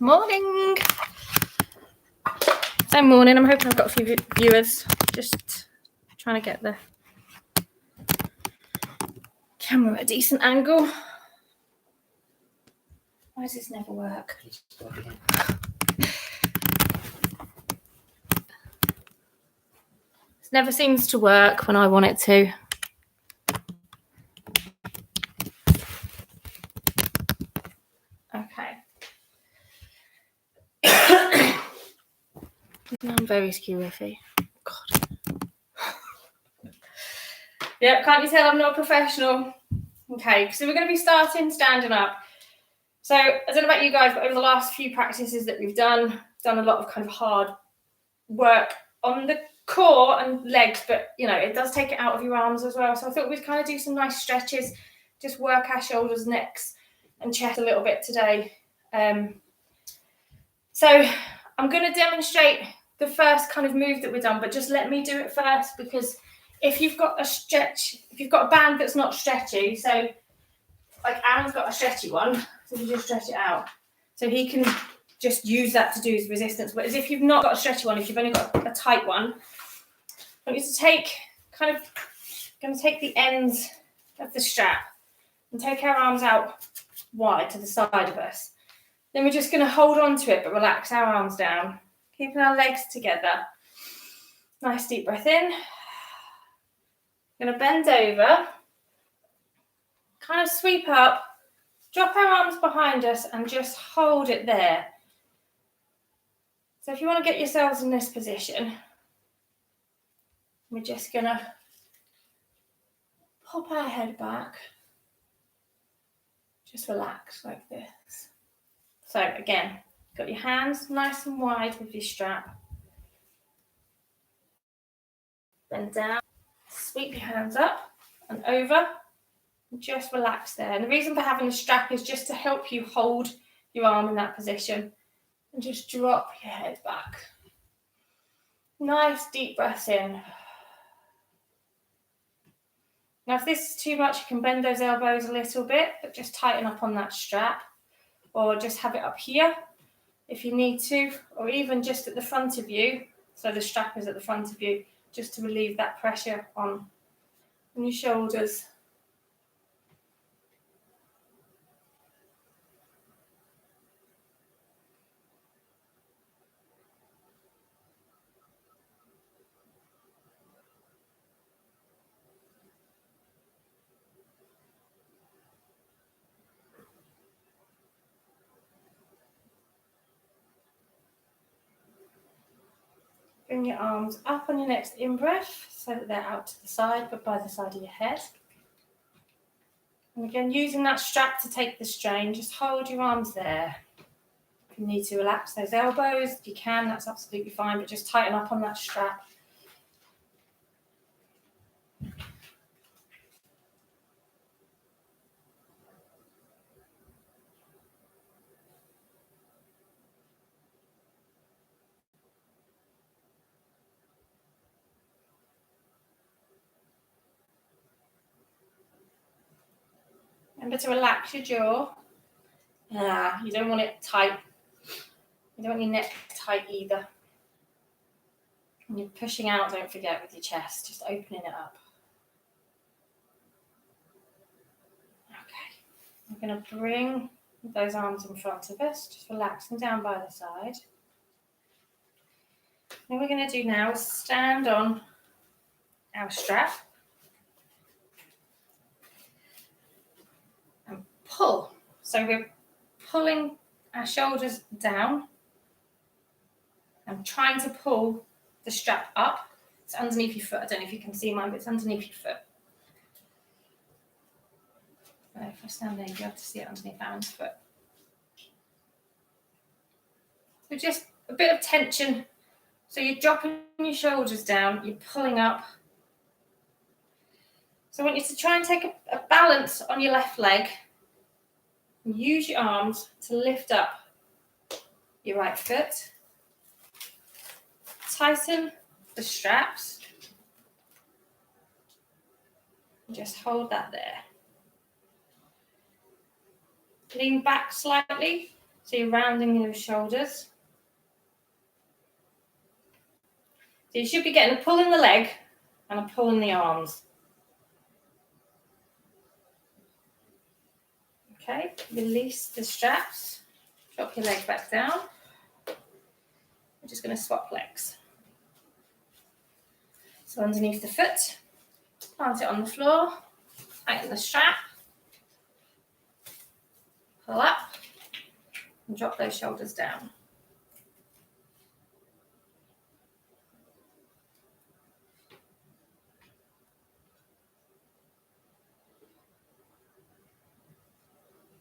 Morning. So morning. I'm hoping I've got a few viewers. Just trying to get the camera at a decent angle. Why does this never work? This never seems to work when I want it to. Okay. I'm very skew-iffy. God. Yep, can't you tell I'm not a professional? Okay, so we're going to be starting standing up. So I don't know about you guys, but over the last few practices that we've done a lot of kind of hard work on the core and legs, but you know, it does take it out of your arms as well. So I thought we'd kind of do some nice stretches, just work our shoulders, necks and chest a little bit today. So I'm going to demonstrate the first kind of move that we've done, but just let me do it first, because if you've got a band that's not stretchy, so like Aaron's got a stretchy one, so you just stretch it out. So he can just use that to do his resistance. But as if you've not got a stretchy one, if you've only got a tight one, I want you to take the ends of the strap and take our arms out wide to the side of us. Then we're just going to hold on to it, but relax our arms down, keeping our legs together. Nice deep breath in. Going to bend over, kind of sweep up, drop our arms behind us and just hold it there. So if you want to get yourselves in this position, we're just going to pop our head back. Just relax like this. So again, got your hands nice and wide with your strap. Bend down, sweep your hands up and over. And just relax there. And the reason for having the strap is just to help you hold your arm in that position. And just drop your head back. Nice deep breath in. Now, if this is too much, you can bend those elbows a little bit, but just tighten up on that strap, or just have it up here if you need to, or even just at the front of you, so the strap is at the front of you, just to relieve that pressure on your shoulders. Bring your arms up on your next in-breath so that they're out to the side, but by the side of your head. And again, using that strap to take the strain, just hold your arms there. If you need to relax those elbows, if you can, that's absolutely fine, but just tighten up on that strap. Remember to relax your jaw. You don't want it tight. You don't want your neck tight either. When you're pushing out, don't forget with your chest, just opening it up. Okay, I'm going to bring those arms in front of us, just relaxing down by the side. What we're going to do now is stand on our strap and pull. So we're pulling our shoulders down and trying to pull the strap up. It's underneath your foot. I don't know if you can see mine, but it's underneath your foot. So if I stand there, you'll be able to see it underneath Aaron's foot. So just a bit of tension. So you're dropping your shoulders down, you're pulling up. So I want you to try and take a balance on your left leg and use your arms to lift up your right foot. Tighten the straps. And just hold that there. Lean back slightly So you're rounding your shoulders. So you should be getting a pull in the leg and a pull in the arms. Okay, release the straps. Drop your leg back down. We're just going to swap legs. So underneath the foot, plant it on the floor, tighten the strap, pull up, and drop those shoulders down.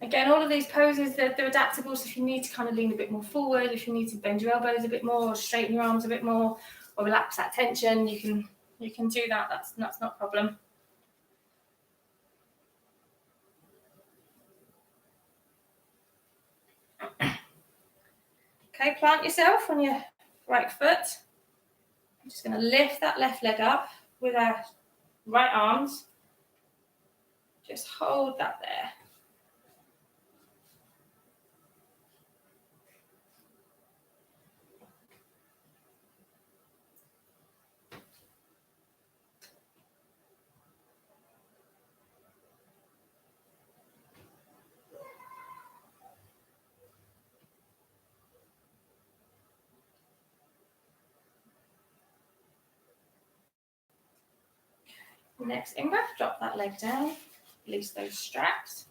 Again, all of these poses, they're adaptable, so if you need to kind of lean a bit more forward, if you need to bend your elbows a bit more, or straighten your arms a bit more, or relax that tension, you can do that. That's not a problem. Okay, plant yourself on your right foot. I'm just going to lift that left leg up with our right arms. Just hold that there. Next in-breath, drop that leg down, release those straps.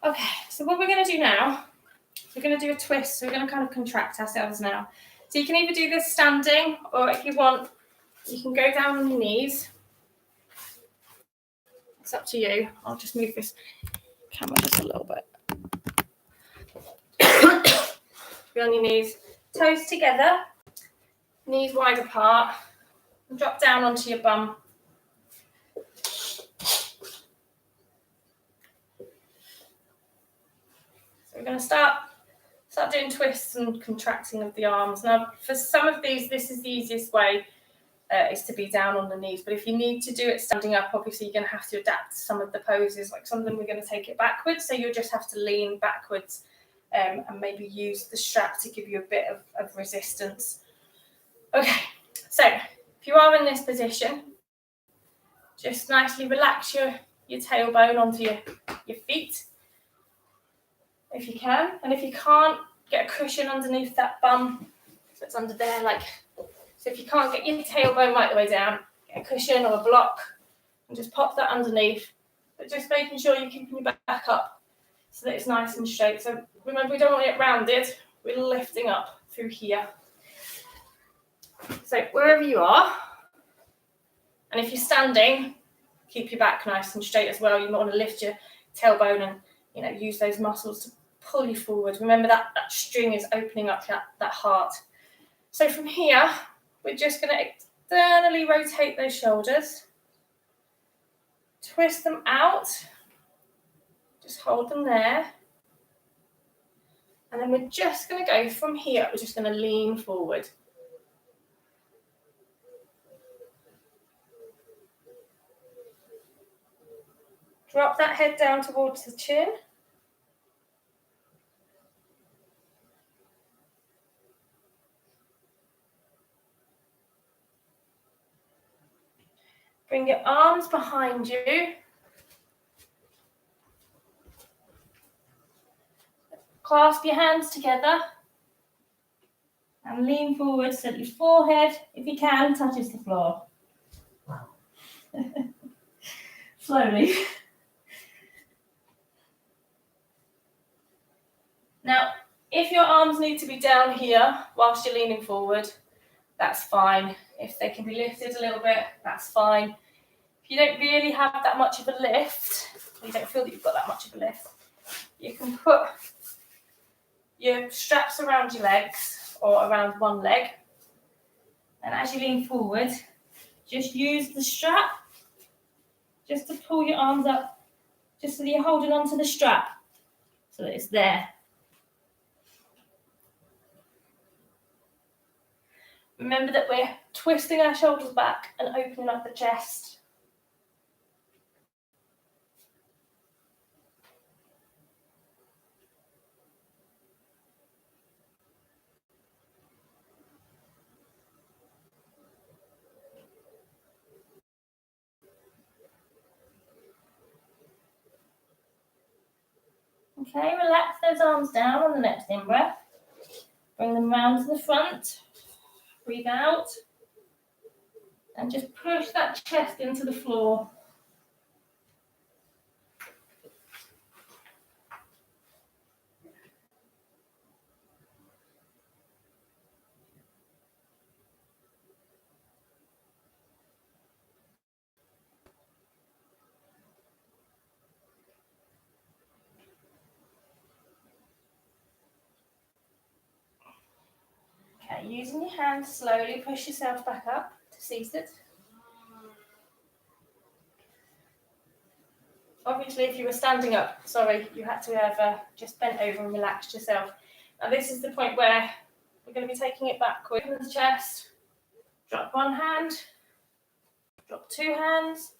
Okay, so what we're going to do now, we're going to do a twist, so we're going to kind of contract ourselves now. So you can either do this standing, or if you want, you can go down on your knees. It's up to you. I'll just move this camera just a little bit. Be on your knees, toes together, knees wide apart, and drop down onto your bum. We're going to start doing twists and contracting of the arms. Now, for some of these, this is the easiest way, is to be down on the knees. But if you need to do it standing up, obviously you're going to have to adapt to some of the poses. Like some of them, we're going to take it backwards, so you'll just have to lean backwards and maybe use the strap to give you a bit of resistance. Okay, so if you are in this position, just nicely relax your tailbone onto your feet, if you can. And if you can't, get a cushion underneath that bum, so it's under there, like, so if you can't get your tailbone right the way down, get a cushion or a block and just pop that underneath, but just making sure you're keeping your back up so that it's nice and straight. So remember, we don't want it rounded, we're lifting up through here. So wherever you are, and if you're standing, keep your back nice and straight as well. You might want to lift your tailbone and use those muscles to pull you forward. Remember that string is opening up that heart. So from here, we're just going to externally rotate those shoulders, twist them out, just hold them there, and then we're just going to go from here. We're just going to lean forward. Drop that head down towards the chin. Bring your arms behind you. Clasp your hands together and lean forward so that your forehead, if you can, touches the floor. Slowly. Now, if your arms need to be down here whilst you're leaning forward, that's fine. If they can be lifted a little bit, that's fine. If you don't really have that much of a lift, or you don't feel that you've got that much of a lift, you can put your straps around your legs or around one leg. And as you lean forward, just use the strap just to pull your arms up, just so that you're holding onto the strap so that it's there. Remember that we're twisting our shoulders back and opening up the chest. Okay, relax those arms down on the next in-breath. Bring them round to the front. Breathe out. And just push that chest into the floor. Okay, using your hands, slowly push yourself back up to seated. Obviously, if you were standing up, you had to have just bent over and relaxed yourself. Now this is the point where we're going to be taking it backwards. Open the chest, drop one hand, drop two hands.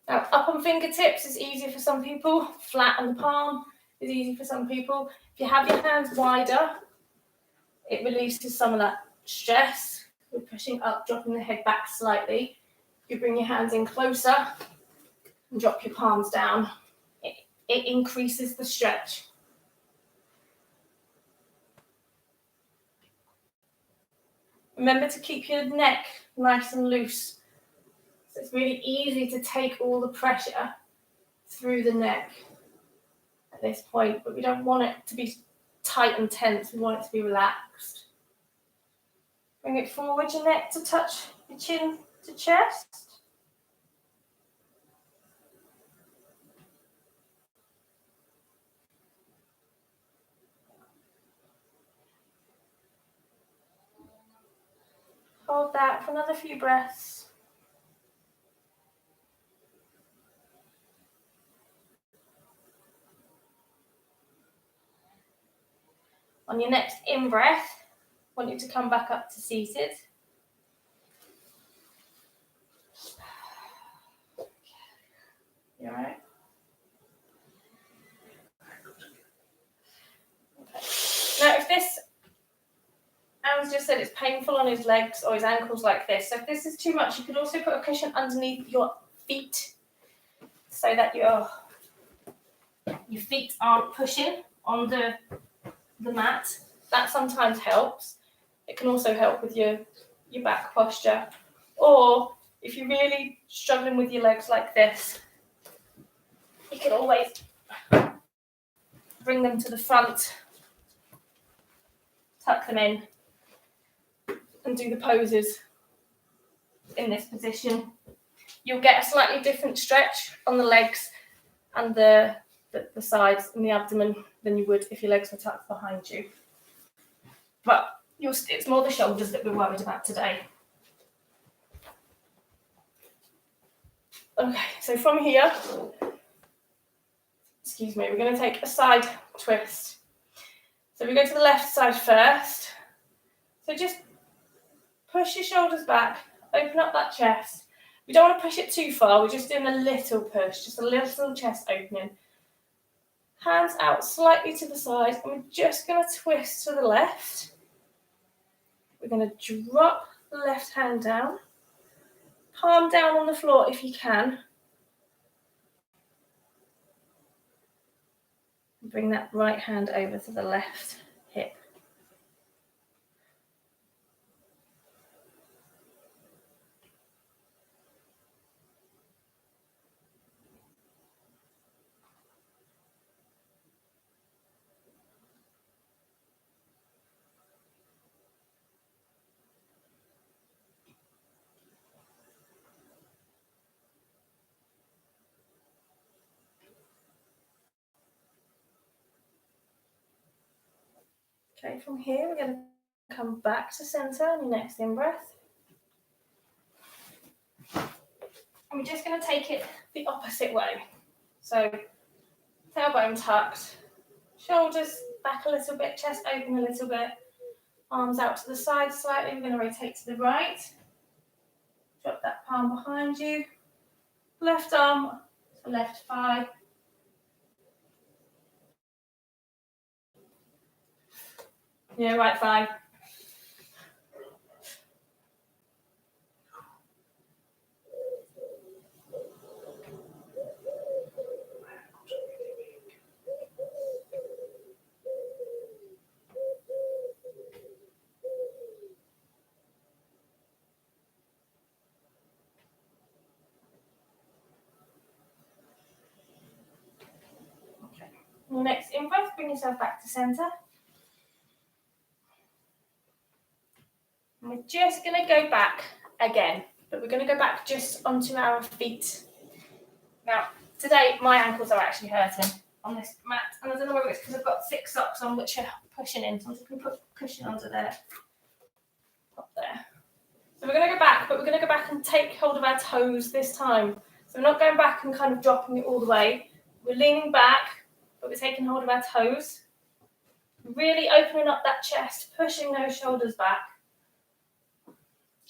Now up on fingertips is easier for some people, flat on the palm is easy for some people. If you have your hands wider, it releases some of that stress. We're pushing up, dropping the head back slightly. You bring your hands in closer and drop your palms down. It increases the stretch. Remember to keep your neck nice and loose. So it's really easy to take all the pressure through the neck at this point, but we don't want it to be tight and tense. We want it to be relaxed. Bring it forward, your neck to touch your chin to chest. Hold that for another few breaths. On your next in-breath, I want you to come back up to seated. You all right? Okay. Now, if this, Aaron's just said it's painful on his legs or his ankles like this. So if this is too much, you could also put a cushion underneath your feet so that your feet aren't pushing on the mat. That sometimes helps. It can also help with your back posture. Or if you're really struggling with your legs like this, you can always bring them to the front, tuck them in, and do the poses in this position. You'll get a slightly different stretch on the legs and the sides and the abdomen than you would if your legs were tucked behind you. But it's more the shoulders that we're worried about today. Okay, so from here, we're going to take a side twist. So we go to the left side first. So just push your shoulders back, open up that chest. We don't want to push it too far, we're just doing a little push, just a little chest opening. Hands out slightly to the side, and we're just going to twist to the left. We're going to drop the left hand down, palm down on the floor if you can. Bring that right hand over to the left hip. Okay, from here, we're going to come back to center on your next in-breath. And we're just going to take it the opposite way. So, tailbone tucked, shoulders back a little bit, chest open a little bit, arms out to the side slightly. We're going to rotate to the right. Drop that palm behind you. Left arm to left thigh. Yeah, right thigh. Your next in-breath, bring yourself back to centre. And we're just going to go back again, but we're going to go back just onto our feet. Now, today my ankles are actually hurting on this mat, and I don't know whether it's because I've got thick socks on which are pushing in, so I'm just going to put cushion onto there. Up there. So we're going to go back, but we're going to go back and take hold of our toes this time. So we're not going back and kind of dropping it all the way. We're leaning back, but we're taking hold of our toes. Really opening up that chest, pushing those shoulders back.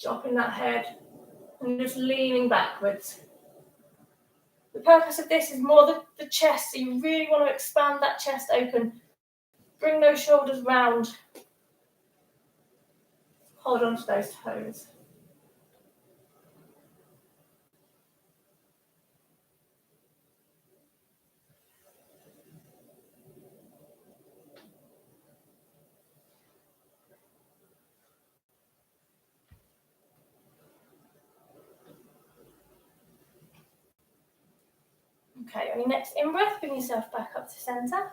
Dropping that head and just leaning backwards. The purpose of this is more the chest, so you really want to expand that chest open. Bring those shoulders round. Hold on to those toes. Okay, on your next in-breath, bring yourself back up to centre.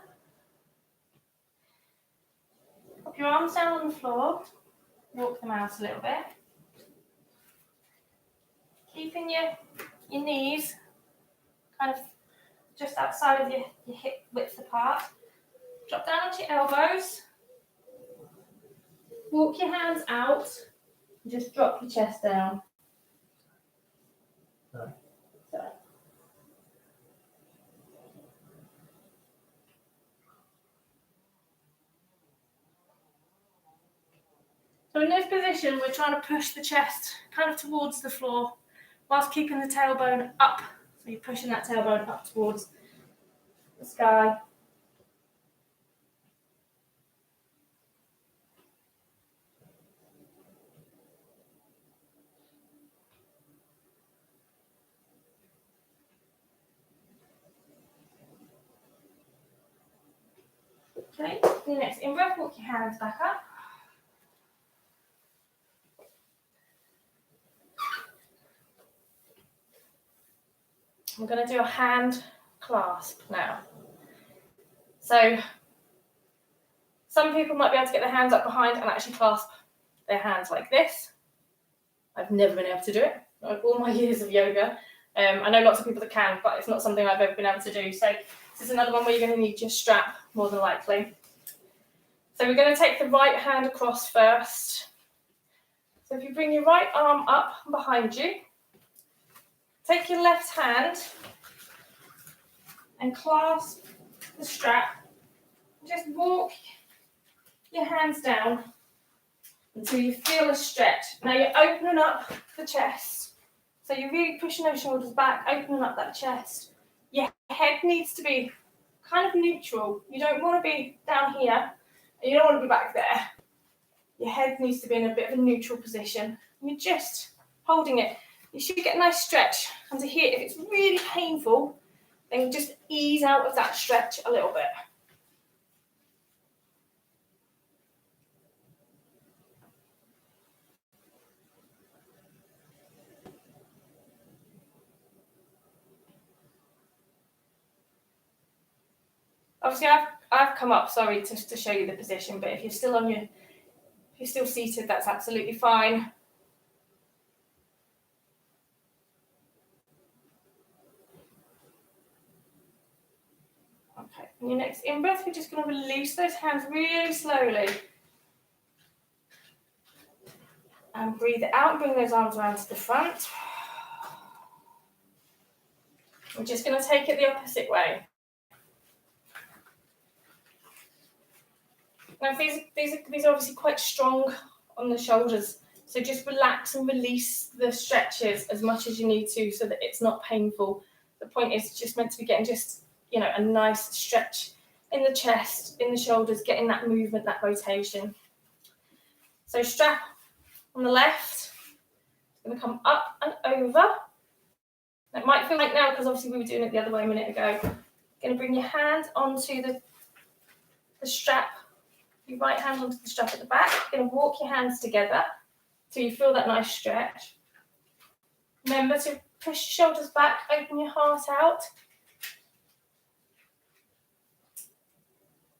Pop your arms down on the floor. Walk them out a little bit. Keeping your knees kind of just outside of your hip width apart. Drop down onto your elbows. Walk your hands out. And just drop your chest down. So. So in this position, we're trying to push the chest kind of towards the floor whilst keeping the tailbone up. So you're pushing that tailbone up towards the sky. Okay, your next in-breath, walk your hands back up. We're going to do a hand clasp now. So some people might be able to get their hands up behind and actually clasp their hands like this. I've never been able to do it, like all my years of yoga. I know lots of people that can, but it's not something I've ever been able to do. So this is another one where you're going to need your strap, more than likely. So we're going to take the right hand across first. So if you bring your right arm up behind you, take your left hand and clasp the strap. Just walk your hands down until you feel a stretch. Now you're opening up the chest. So you're really pushing those shoulders back, opening up that chest. Your head needs to be kind of neutral. You don't want to be down here, and you don't want to be back there. Your head needs to be in a bit of a neutral position. You're just holding it. You should get a nice stretch under here. If it's really painful, then just ease out of that stretch a little bit. Obviously, I've come up, sorry, to show you the position, but if you're still seated, that's absolutely fine. Okay, and your next in-breath, we're just going to release those hands really slowly. And breathe it out, bring those arms around to the front. We're just going to take it the opposite way. Now, these are obviously quite strong on the shoulders, so just relax and release the stretches as much as you need to so that it's not painful. The point is just meant to be getting just, a nice stretch in the chest, in the shoulders, getting that movement, that rotation. So strap on the left, it's going to come up and over. It might feel like now, because obviously we were doing it the other way a minute ago. Going to bring your hand onto the strap. Your right hand onto the strap at the back. You're going to walk your hands together till you feel that nice stretch. Remember to push your shoulders back, open your heart out.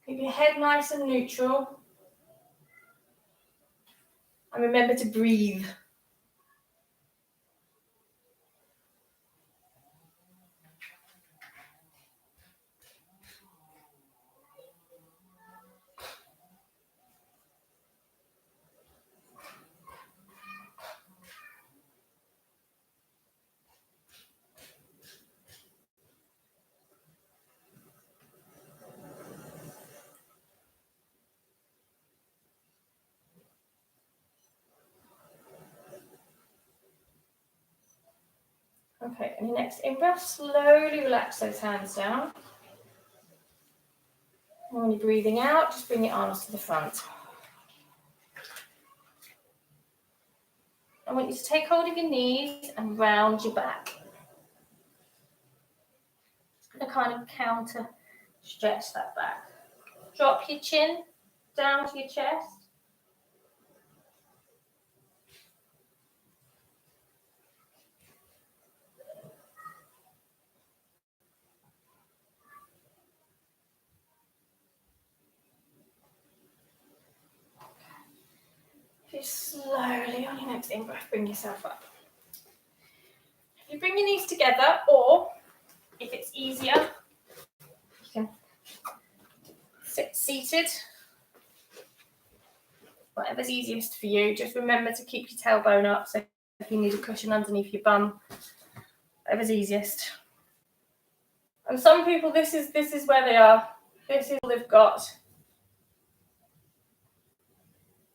Keep your head nice and neutral. And remember to breathe. Okay, and your next in-breath, slowly relax those hands down. And when you're breathing out, just bring your arms to the front. I want you to take hold of your knees and round your back. And kind of counter stretch that back. Drop your chin down to your chest. Just slowly on your next in-breath, bring yourself up. If you bring your knees together, or if it's easier, you can sit seated. Whatever's easiest for you. Just remember to keep your tailbone up, so if you need a cushion underneath your bum, whatever's easiest. And some people, this is where they are. This is all they've got.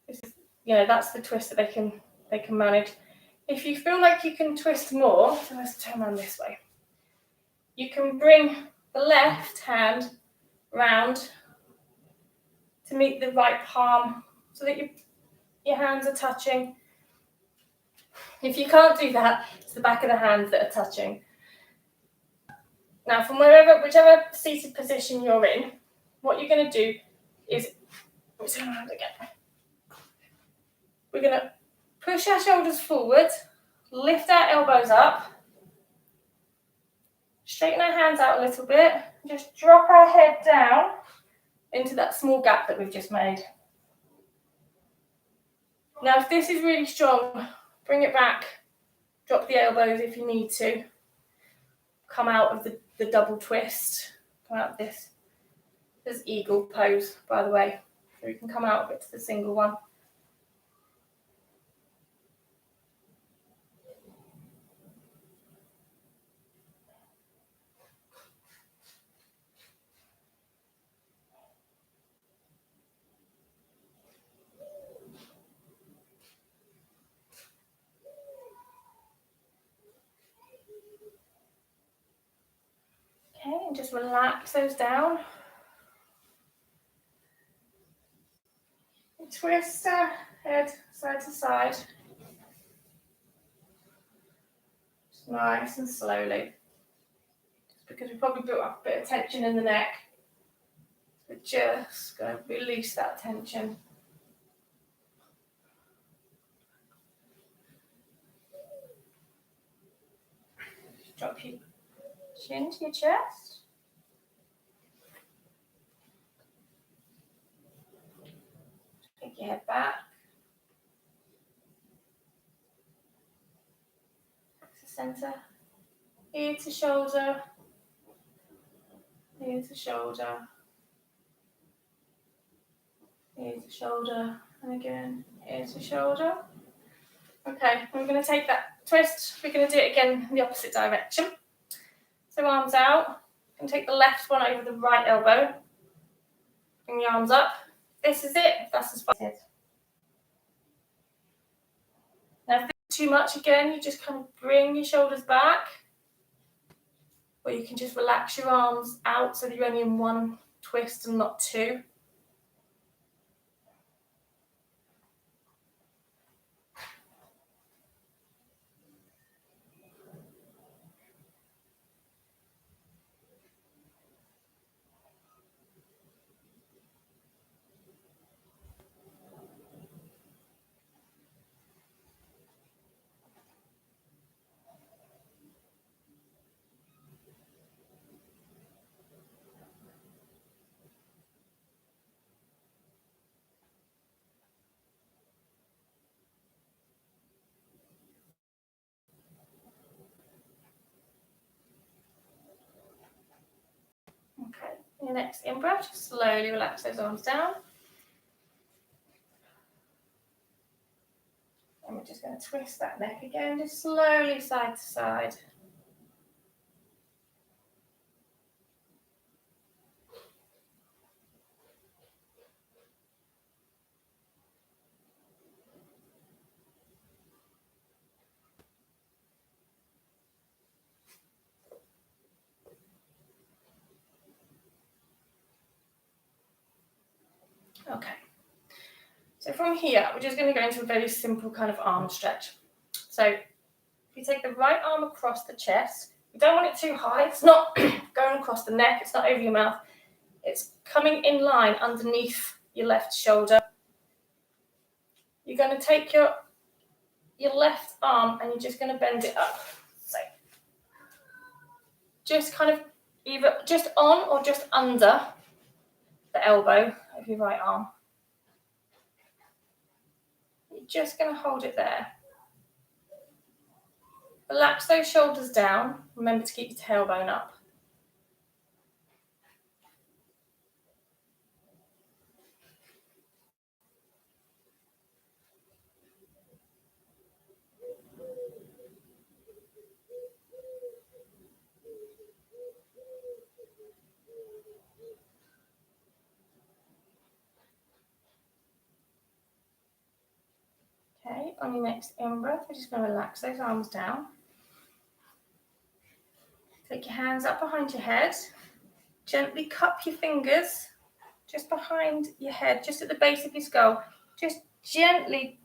This is, that's the twist that they can manage. If you feel like you can twist more, so let's turn around this way. You can bring the left hand round to meet the right palm so that your hands are touching. If you can't do that, it's the back of the hands that are touching. Now, from whichever seated position you're in, what you're going to do is, turn around again. We're going to push our shoulders forward, lift our elbows up, straighten our hands out a little bit, and just drop our head down into that small gap that we've just made. Now, if this is really strong, bring it back, drop the elbows if you need to. Come out of the double twist, come out of this. This is eagle pose, by the way, so you can come out of it to the single one. Okay, and just relax those down. And twist our head side to side. Just nice and slowly. Just because we probably built up a bit of tension in the neck. We're just going to release that tension. Just drop your chin to your chest. Take your head back. Back to center. Ear to shoulder. Ear to shoulder. Ear to shoulder. And again, ear to shoulder. Okay, we're going to take that twist. We're going to do it again in the opposite direction. So arms out. You can take the left one over the right elbow. Bring your arms up. This is it. That's as far as it is. Now, if it's too much again, you just kind of bring your shoulders back. Or you can just relax your arms out so that you're only in one twist and not two. Your next in-breath, just slowly relax those arms down. And we're just going to twist that neck again, just slowly side to side. Okay. So from here, we're just going to go into a very simple kind of arm stretch. So if you take the right arm across the chest, you don't want it too high. It's not going across the neck. It's not over your mouth. It's coming in line underneath your left shoulder. You're going to take your left arm and you're just going to bend it up. So just kind of either just on or just under the elbow of your right arm. You're just going to hold it there. Relax those shoulders down. Remember to keep your tailbone up. Okay, on your next in-breath, we're just going to relax those arms down. Take your hands up behind your head. Gently cup your fingers just behind your head, just at the base of your skull. Just gently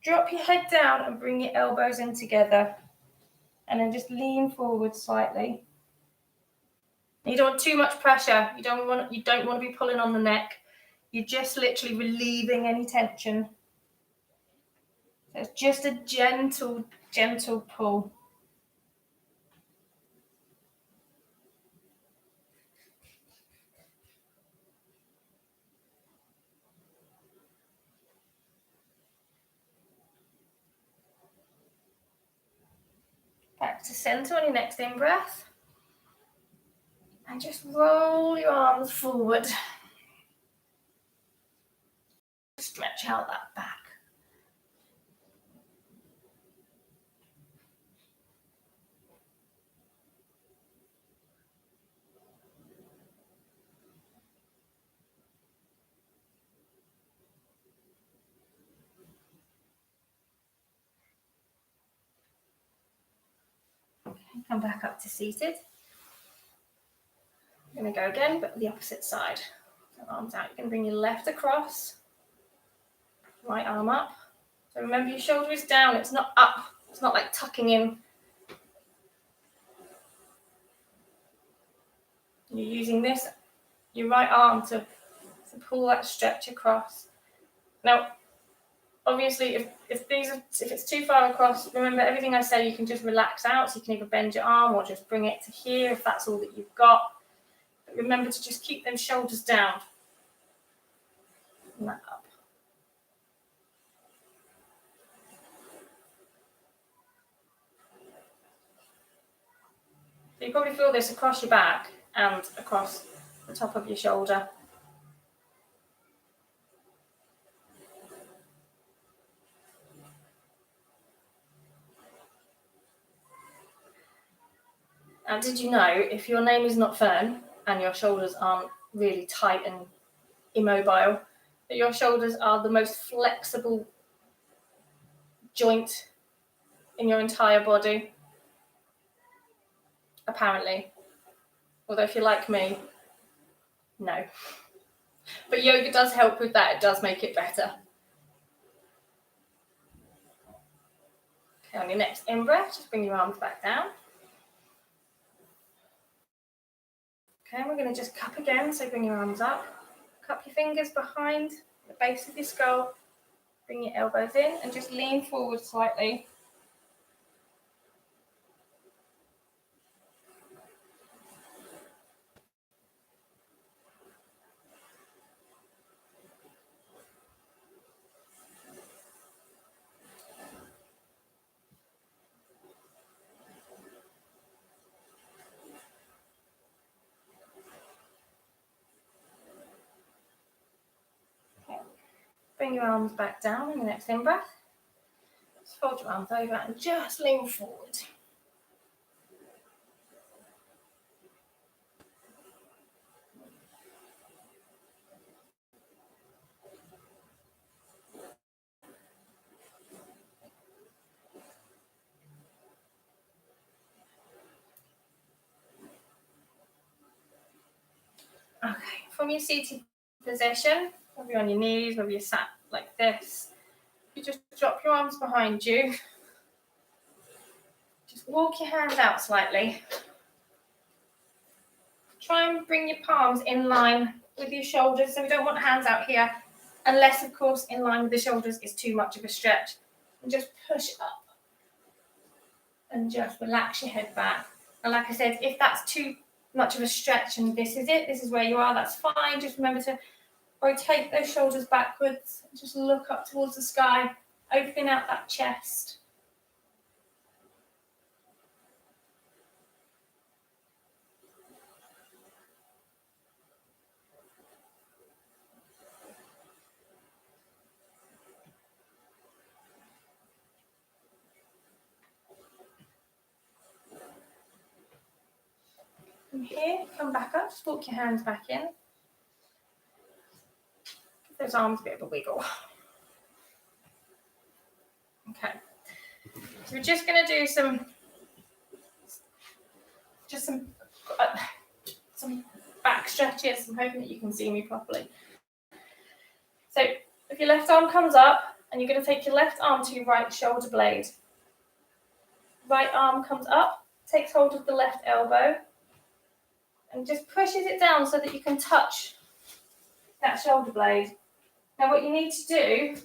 drop your head down and bring your elbows in together. And then just lean forward slightly. You don't want too much pressure. You don't want to be pulling on the neck. You're just literally relieving any tension. So it's just a gentle, gentle pull. Back to center on your next in-breath. And just roll your arms forward. Stretch out that back. Okay, come back up to seated. I'm going to go again, but the opposite side. So arms out. You're going to bring your left across. Right arm up. So remember your shoulder is down. It's not up. It's not like tucking in. You're using your right arm to pull that stretch across. Now, obviously, if it's too far across, remember everything I say, you can just relax out. So you can either bend your arm or just bring it to here if that's all that you've got. But remember to just keep them shoulders down and that up. So you probably feel this across your back and across the top of your shoulder. Now, did you know if your name is not Fern and your shoulders aren't really tight and immobile, that your shoulders are the most flexible joint in your entire body? Apparently. Although if you're like me, no. But yoga does help with that. It does make it better. Okay, on your next in-breath, just bring your arms back down. Okay, we're going to just cup again, so bring your arms up. Cup your fingers behind the base of your skull. Bring your elbows in and just lean forward slightly. Bring your arms back down in the next in-breath. Just fold your arms over and just lean forward. Okay, from your seated position, whether you're on your knees, whether you're sat like this, you just drop your arms behind you. Just walk your hands out slightly. Try and bring your palms in line with your shoulders. So we don't want hands out here, unless, of course, in line with the shoulders is too much of a stretch. And just push up and just relax your head back. And like I said, if that's too much of a stretch and this is it, this is where you are, that's fine. Just remember to rotate those shoulders backwards. Just look up towards the sky, opening out that chest. From here, come back up, just walk your hands back in. Give those arms a bit of a wiggle. Okay. So we're just going to do some back stretches. I'm hoping that you can see me properly. So if your left arm comes up, and you're going to take your left arm to your right shoulder blade. Right arm comes up, takes hold of the left elbow, and just pushes it down so that you can touch that shoulder blade. Now what you need to do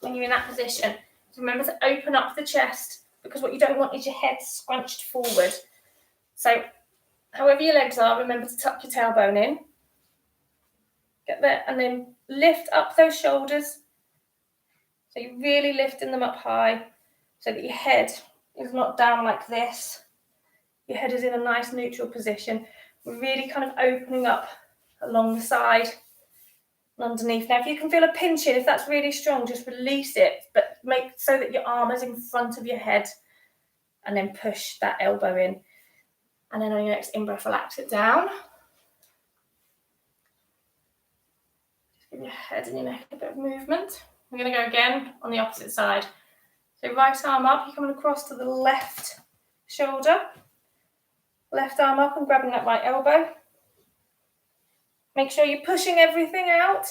when you're in that position is remember to open up the chest, because what you don't want is your head scrunched forward. So however your legs are, remember to tuck your tailbone in. Get there, and then lift up those shoulders. So you're really lifting them up high so that your head is not down like this. Your head is in a nice neutral position. We're really kind of opening up along the side and underneath. Now, if you can feel a pinching, if that's really strong, just release it, but make so that your arm is in front of your head, and then push that elbow in. And then on your next in-breath, relax it down. Just give your head and your neck a bit of movement. We're going to go again on the opposite side. So right arm up, you're coming across to the left shoulder. Left arm up and grabbing that right elbow. Make sure you're pushing everything out.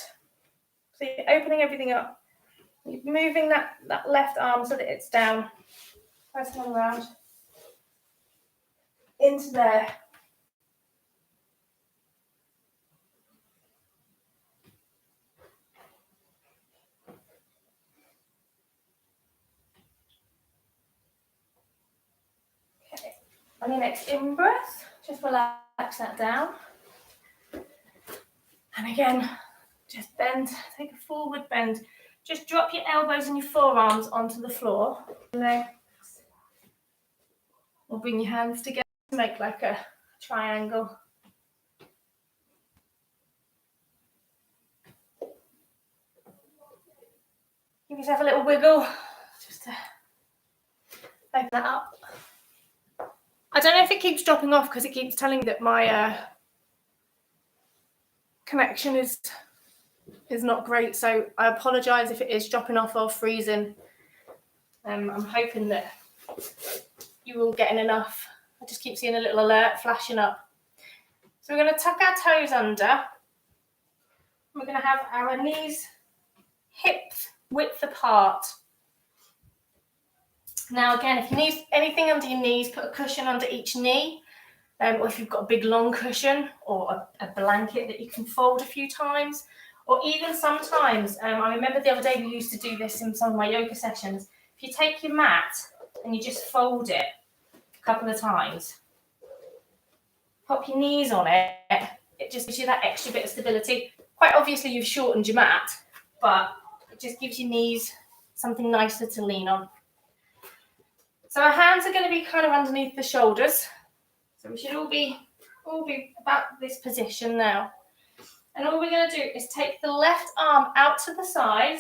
So you're opening everything up. You're moving that left arm so that it's down. Pressing around into there. Okay. On your next in-breath, just relax that down. And again, just bend, take a forward bend. Just drop your elbows and your forearms onto the floor. Legs. Or bring your hands together to make like a triangle. Give yourself a little wiggle, just to open that up. I don't know if it keeps dropping off because it keeps telling me that my connection is not great, so I apologise if it is dropping off or freezing. I'm hoping that you will get in enough. I just keep seeing a little alert flashing up. So we're going to tuck our toes under. We're going to have our knees hip width apart. Now again, if you need anything under your knees, put a cushion under each knee. Or if you've got a big long cushion or a blanket that you can fold a few times. Or even sometimes, I remember the other day we used to do this in some of my yoga sessions. If you take your mat and you just fold it a couple of times, pop your knees on it, it just gives you that extra bit of stability. Quite obviously you've shortened your mat, but it just gives your knees something nicer to lean on. So our hands are going to be kind of underneath the shoulders. So we should all be about this position now. And all we're going to do is take the left arm out to the side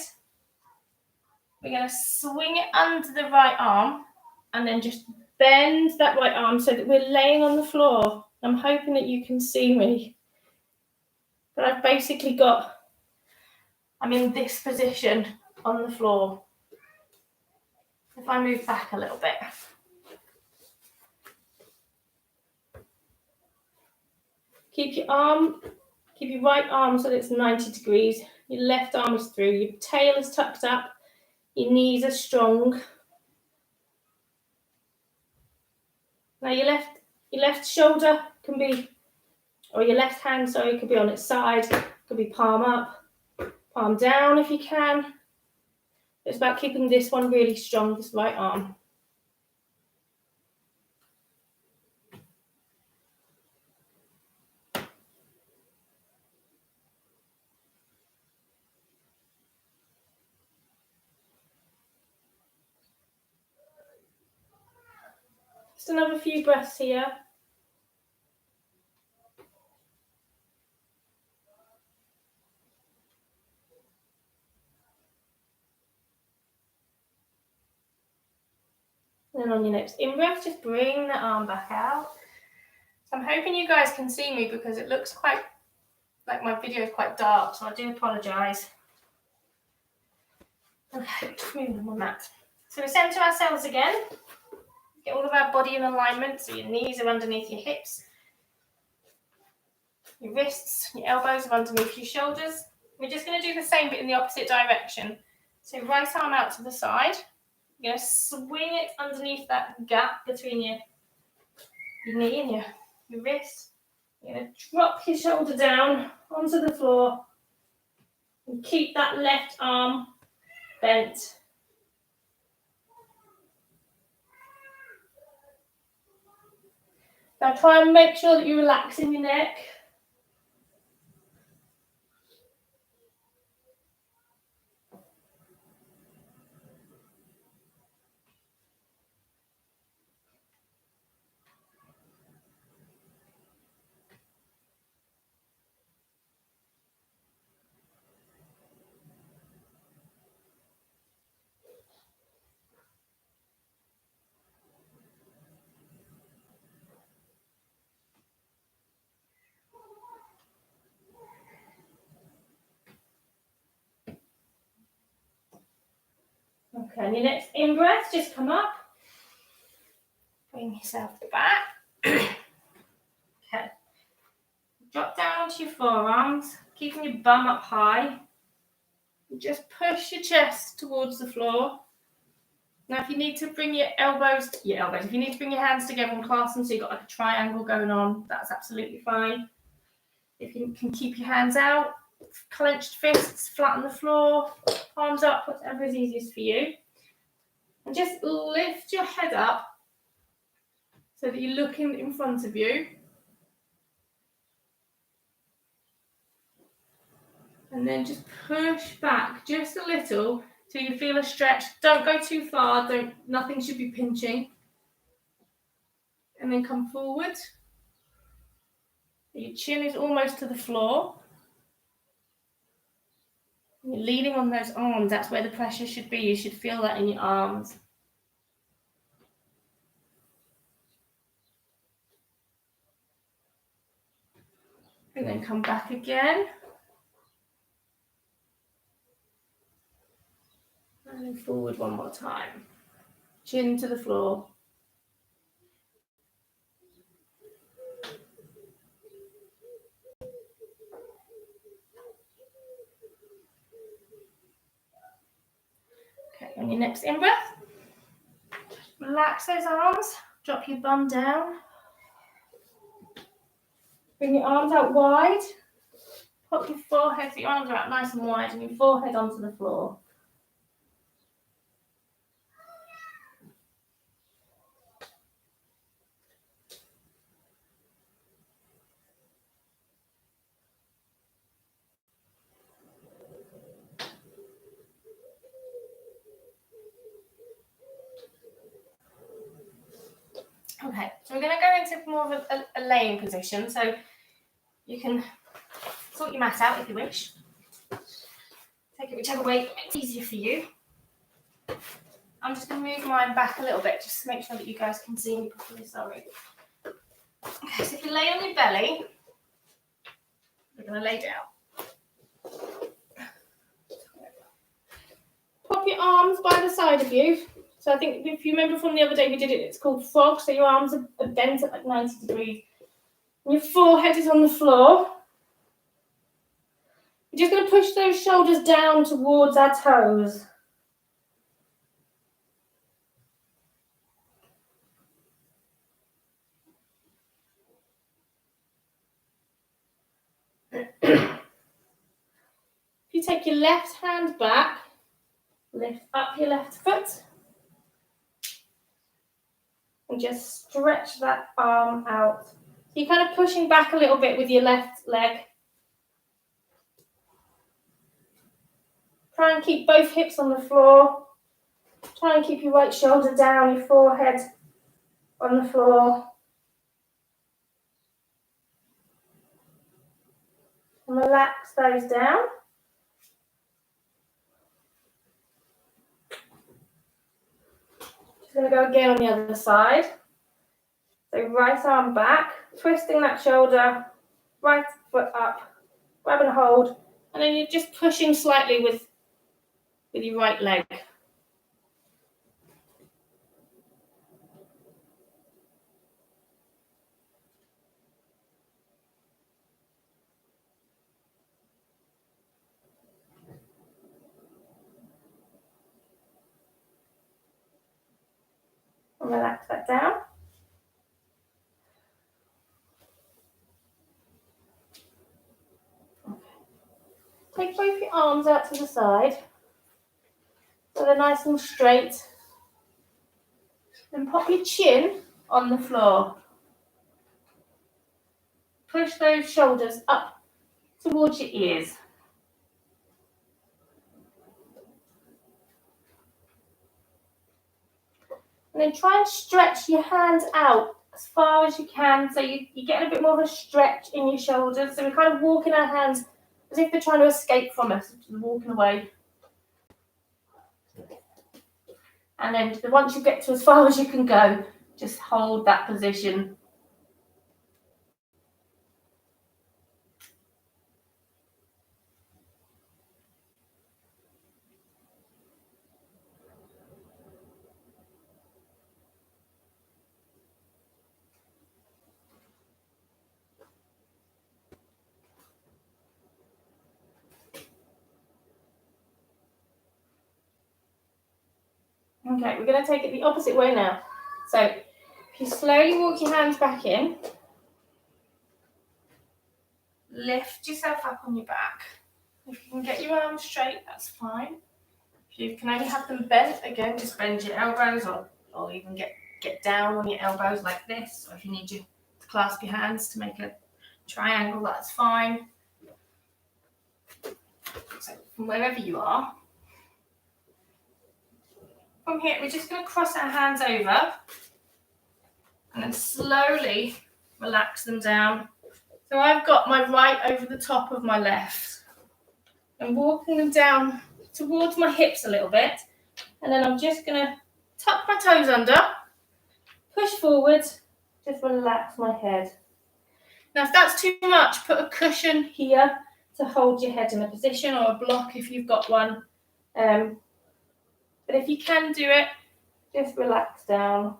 We're going to swing it under the right arm and then just bend that right arm so that we're laying on the floor. I'm hoping that you can see me. But I've basically got, I'm in this position on the floor. If I move back a little bit. Keep your right arm so that it's 90 degrees. Your left arm is through. Your tail is tucked up. Your knees are strong. Now your left shoulder can be, or your left hand, sorry, could be on its side. Could be palm up, palm down if you can. It's about keeping this one really strong, this right arm. Just another few breaths here. And then on your next in-breath, just bring the arm back out. So I'm hoping you guys can see me because it looks quite, like my video is quite dark, so I do apologise. Okay, moving on that. So we center ourselves again. Get all of our body in alignment, so your knees are underneath your hips. Your wrists, your elbows are underneath your shoulders. We're just going to do the same but in the opposite direction. So right arm out to the side. You're going to swing it underneath that gap between your knee and your wrist. You're going to drop your shoulder down onto the floor and keep that left arm bent. Now try and make sure that you're relaxing your neck. Okay, and your next in-breath, just come up. Bring yourself back. Okay. Drop down onto your forearms, keeping your bum up high. Just push your chest towards the floor. Now, if you need to bring your elbows, if you need to bring your hands together and clasp them so you've got like a triangle going on, that's absolutely fine. If you can keep your hands out, clenched fists, flat on the floor, palms up, whatever is easiest for you. And just lift your head up so that you're looking in front of you. And then just push back just a little till you feel a stretch. Don't go too far, nothing should be pinching. And then come forward. Your chin is almost to the floor. You're leaning on those arms, that's where the pressure should be. You should feel that in your arms. And then come back again. And then forward one more time. Chin to the floor. Okay, on your next in-breath, relax those arms, drop your bum down. Bring your arms out wide. Put your forehead, so your arms are out nice and wide, and your forehead onto the floor. Okay, so we're going to go into more of a laying position. So you can sort your mat out if you wish. Take it whichever way it's easier for you. I'm just going to move mine back a little bit just to make sure that you guys can see me properly. Sorry. Okay, so if you lay on your belly, we're going to lay down. Pop your arms by the side of you. So I think if you remember from the other day we did it, it's called frog. So your arms are bent at like 90 degrees. And your forehead is on the floor. We're just going to push those shoulders down towards our toes. If you take your left hand back, lift up your left foot, and just stretch that arm out. So you're kind of pushing back a little bit with your left leg. Try and keep both hips on the floor. Try and keep your right shoulder down, your forehead on the floor. And relax those down. Just going to go again on the other side. So right arm back, twisting that shoulder, right foot up, grab and hold, and then you're just pushing slightly with your right leg. And relax that down. Okay. Take both your arms out to the side so they're nice and straight. Then pop your chin on the floor. Push those shoulders up towards your ears. And then try and stretch your hands out as far as you can, so you're getting a bit more of a stretch in your shoulders. So we're kind of walking our hands as if they're trying to escape from us, walking away. And then once you get to as far as you can go, just hold that position. Okay, we're going to take it the opposite way now. So if you slowly walk your hands back in, lift yourself up on your back. If you can get your arms straight, that's fine. If you can only have them bent, again, just bend your elbows or even get down on your elbows like this. Or if you need to clasp your hands to make a triangle, that's fine. So from wherever you are, from here, we're just going to cross our hands over and then slowly relax them down. So I've got my right over the top of my left. I'm walking them down towards my hips a little bit, and then I'm just going to tuck my toes under, push forward, just relax my head. Now, if that's too much, put a cushion here to hold your head in a position, or a block if you've got one. But if you can do it, just relax down.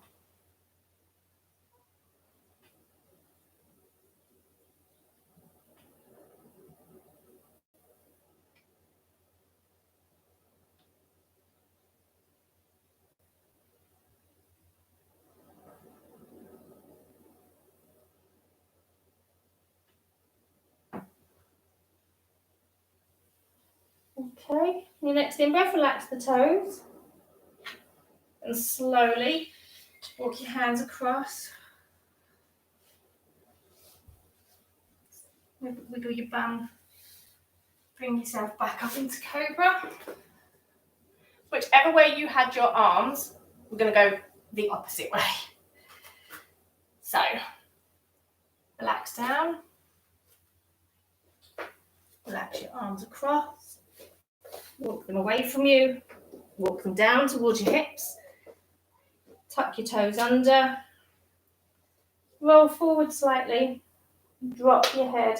Okay, your next in-breath, relax the toes. And slowly walk your hands across. Wiggle your bum. Bring yourself back up into Cobra. Whichever way you had your arms, we're going to go the opposite way. So, relax down. Relax your arms across. Walk them away from you. Walk them down towards your hips. Tuck your toes under. Roll forward slightly. Drop your head.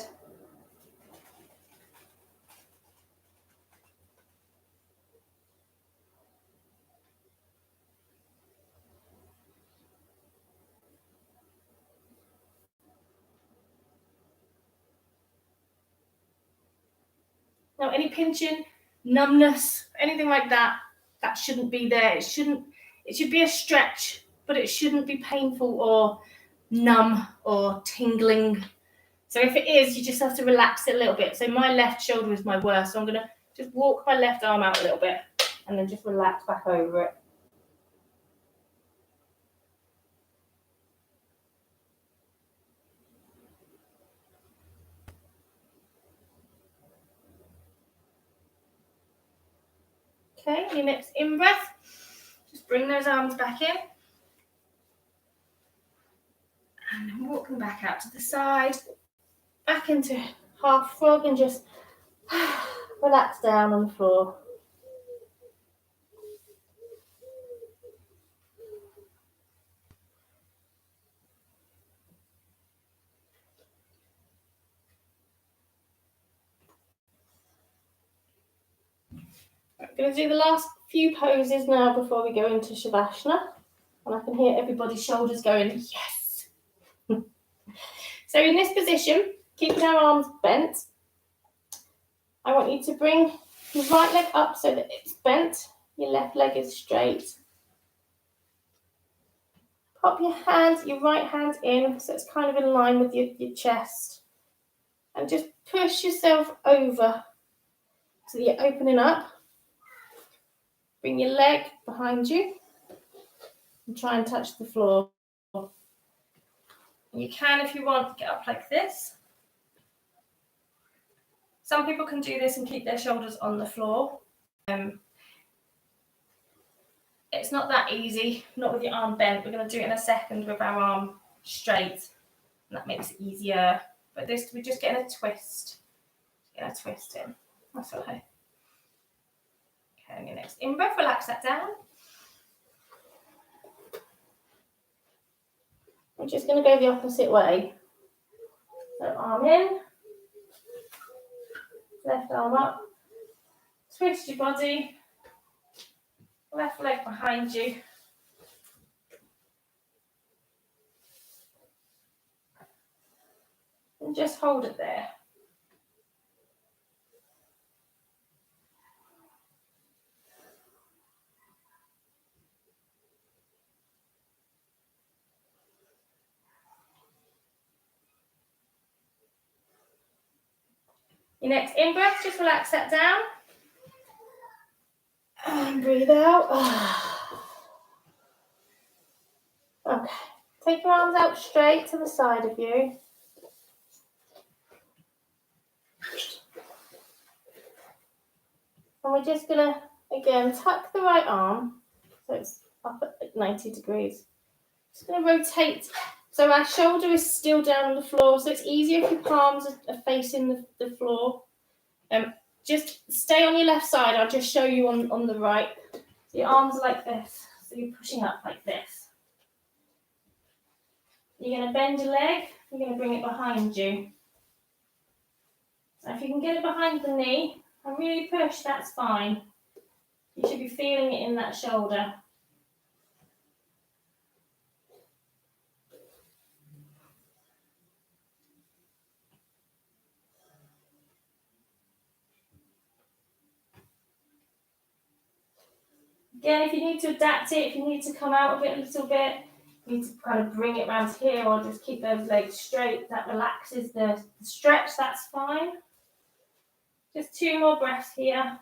Now, any pinching, numbness, anything like that, that shouldn't be there. It should be a stretch, but it shouldn't be painful or numb or tingling. So if it is, you just have to relax it a little bit. So my left shoulder is my worst. So I'm going to just walk my left arm out a little bit and then just relax back over it. Okay, your next in-breath, just bring those arms back in. And then walk them back out to the side, back into half frog and just relax down on the floor. I'm going to do the last few poses now before we go into Shavasana. And I can hear everybody's shoulders going, yes. So in this position, keeping our arms bent, I want you to bring your right leg up so that it's bent. Your left leg is straight. Pop your right hand in so it's kind of in line with your chest. And just push yourself over so that you're opening up. Bring your leg behind you and try and touch the floor. You can, if you want, get up like this. Some people can do this and keep their shoulders on the floor. It's not that easy, not with your arm bent. We're going to do it in a second with our arm straight, and that makes it easier. But this, we're just getting a twist. Get a twist in. That's okay. Okay, and your next in-breath, relax that down. We're just going to go the opposite way. So arm in, left arm up, twist your body, left leg behind you. And just hold it there. Your next in-breath, just relax that down. And breathe out. Okay. Take your arms out straight to the side of you. And we're just going to, again, tuck the right arm so it's up at 90 degrees. Just going to rotate. So our shoulder is still down on the floor, so it's easier if your palms are facing the floor. Just stay on your left side. I'll just show you on the right. So your arms are like this. So you're pushing up like this. You're going to bend your leg. You're going to bring it behind you. So if you can get it behind the knee and really push, that's fine. You should be feeling it in that shoulder. Again, if you need to adapt it, if you need to come out of it a little bit, you need to kind of bring it around here or just keep those legs straight. That relaxes the stretch, that's fine. Just 2 more breaths here.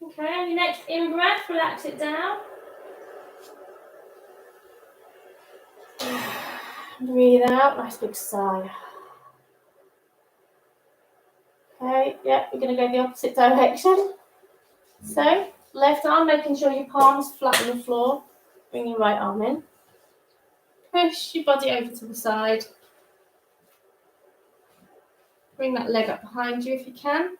Okay, and your next in-breath, relax it down. Breathe out, nice big sigh. Okay, yeah, we're going to go the opposite direction. So, left arm, making sure your palms flat on the floor. Bring your right arm in. Push your body over to the side. Bring that leg up behind you if you can.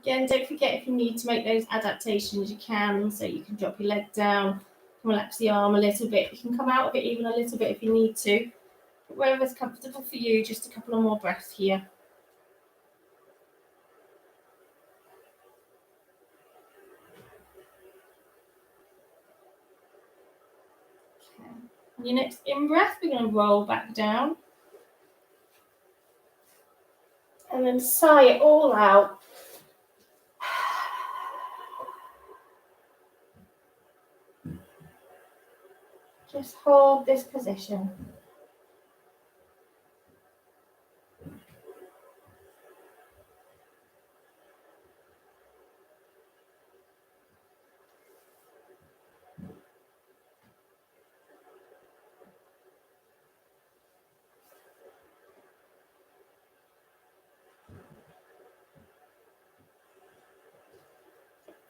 Again, don't forget if you need to make those adaptations, you can. So you can drop your leg down, relax the arm a little bit. You can come out of it even a little bit if you need to. But wherever's comfortable for you, just a couple of more breaths here. Okay. On your next in-breath, we're going to roll back down. And then sigh it all out. Just hold this position.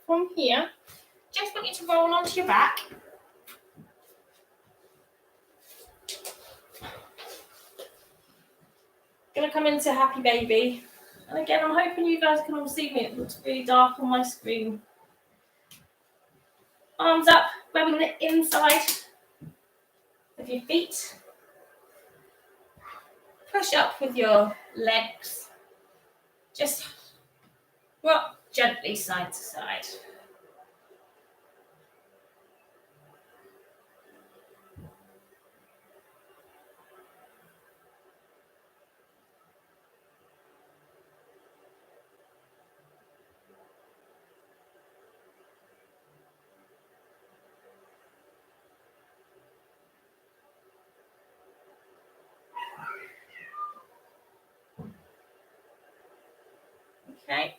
From here, just want you to roll onto your back. Gonna come into happy baby. And again, I'm hoping you guys can all see me. It looks really dark on my screen. Arms up, grabbing the inside of your feet. Push up with your legs. Just rock gently side to side. Okay,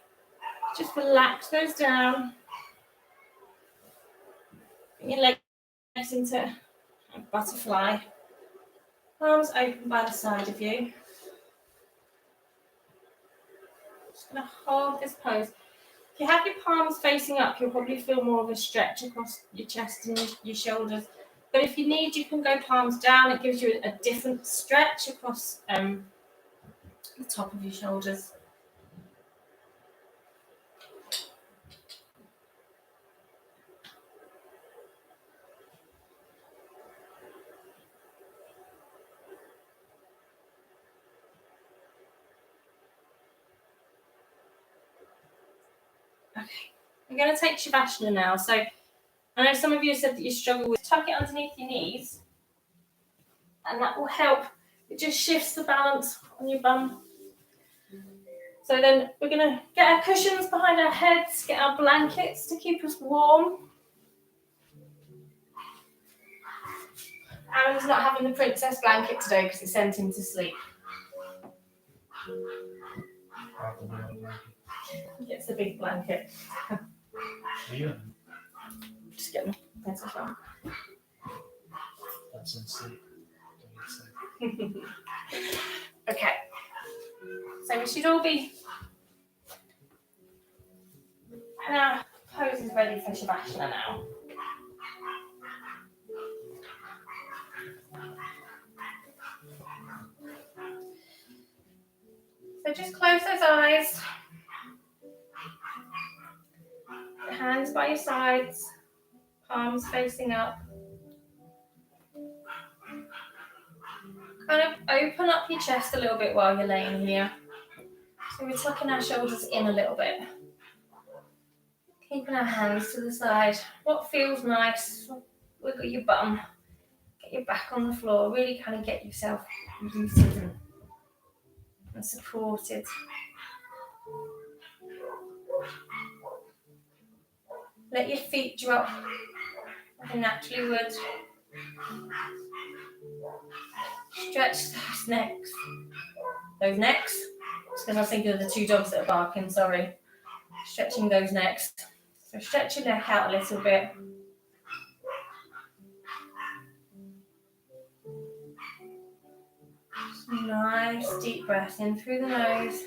just relax those down. Bring your legs into a butterfly. Arms open by the side of you. Just going to hold this pose. If you have your palms facing up, you'll probably feel more of a stretch across your chest and your shoulders. But if you need, you can go palms down. It gives you a different stretch across the top of your shoulders. Okay, I'm going to take Shavasana now. So I know some of you said that you struggle with tuck it underneath your knees, and that will help. It just shifts the balance on your bum. So then we're going to get our cushions behind our heads, get our blankets to keep us warm. Aaron's not having the princess blanket today because it sent him to sleep. He gets the big blanket. Yeah. Just get the princess one. That's insane. Okay. So we should all be. And our pose is ready for Shavasana now. So just close those eyes. The hands by your sides, palms facing up. Kind of open up your chest a little bit while you're laying here. So we're tucking our shoulders in a little bit. Keeping our hands to the side. What feels nice, wiggle your bum. Get your back on the floor. Really kind of get yourself rooted and supported. Let your feet drop like they naturally would. Stretch those necks Then I was thinking of the two dogs that are barking, sorry. Stretching those necks. So stretch your neck out a little bit. Nice deep breath in through the nose.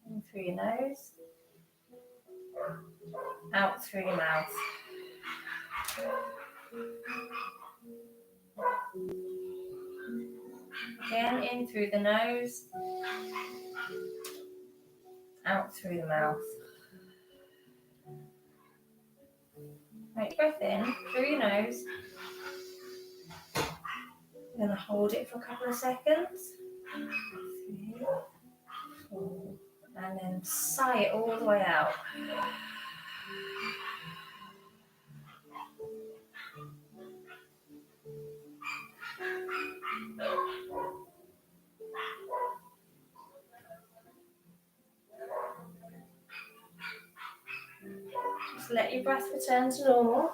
In through your nose. Out through your mouth. Again, in through the nose. Out through the mouth. Take breath in through your nose. Then hold it for a couple of seconds. 3, 4, and then sigh it all the way out. Just let your breath return to normal.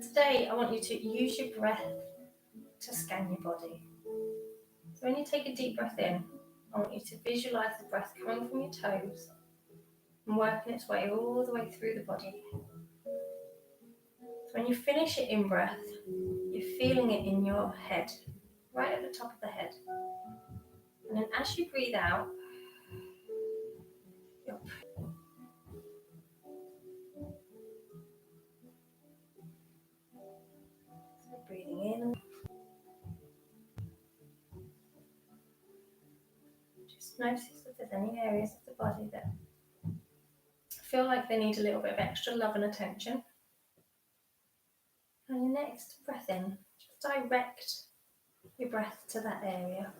Today, I want you to use your breath to scan your body. So when you take a deep breath in, I want you to visualize the breath coming from your toes and working its way all the way through the body. So when you finish your in-breath, you're feeling it in your head, right at the top of the head. And then as you breathe out, you're breathing in. Just notice if there's any areas of the body that feel like they need a little bit of extra love and attention. And your next breath in, just direct your breath to that area.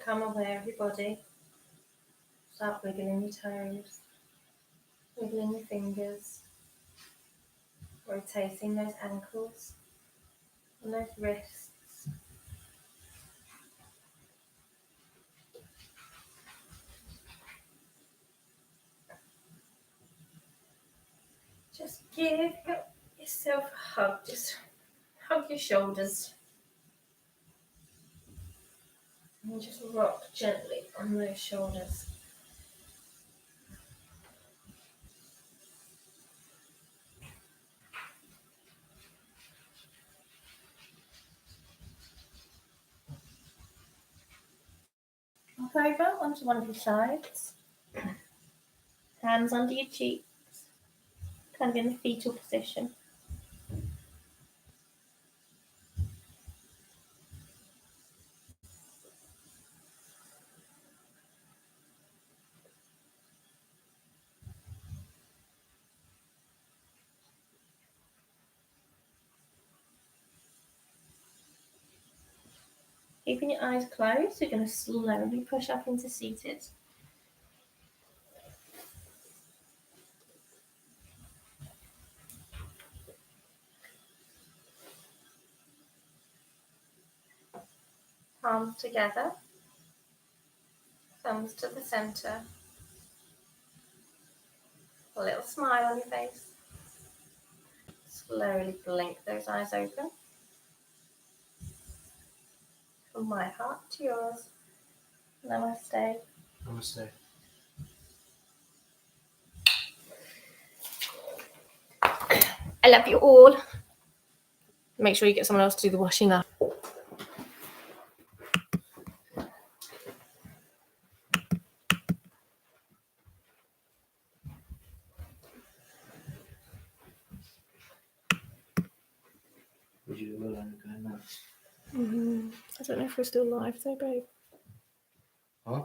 become aware of your body. Start wiggling your toes, wiggling your fingers, rotating those ankles and those wrists. Just give yourself a hug. Just hug your shoulders. And just rock gently on those shoulders. Up over onto one of your sides. Hands under your cheeks. Kind of in the fetal position. Keeping your eyes closed, you're going to slowly push up into seated. Palms together, thumbs to the center. A little smile on your face. Slowly blink those eyes open. From my heart to yours. Namaste. Namaste. I love you all. Make sure you get someone else to do the washing up. Would you go down and nuts? I don't know if we're still live though, babe. Huh?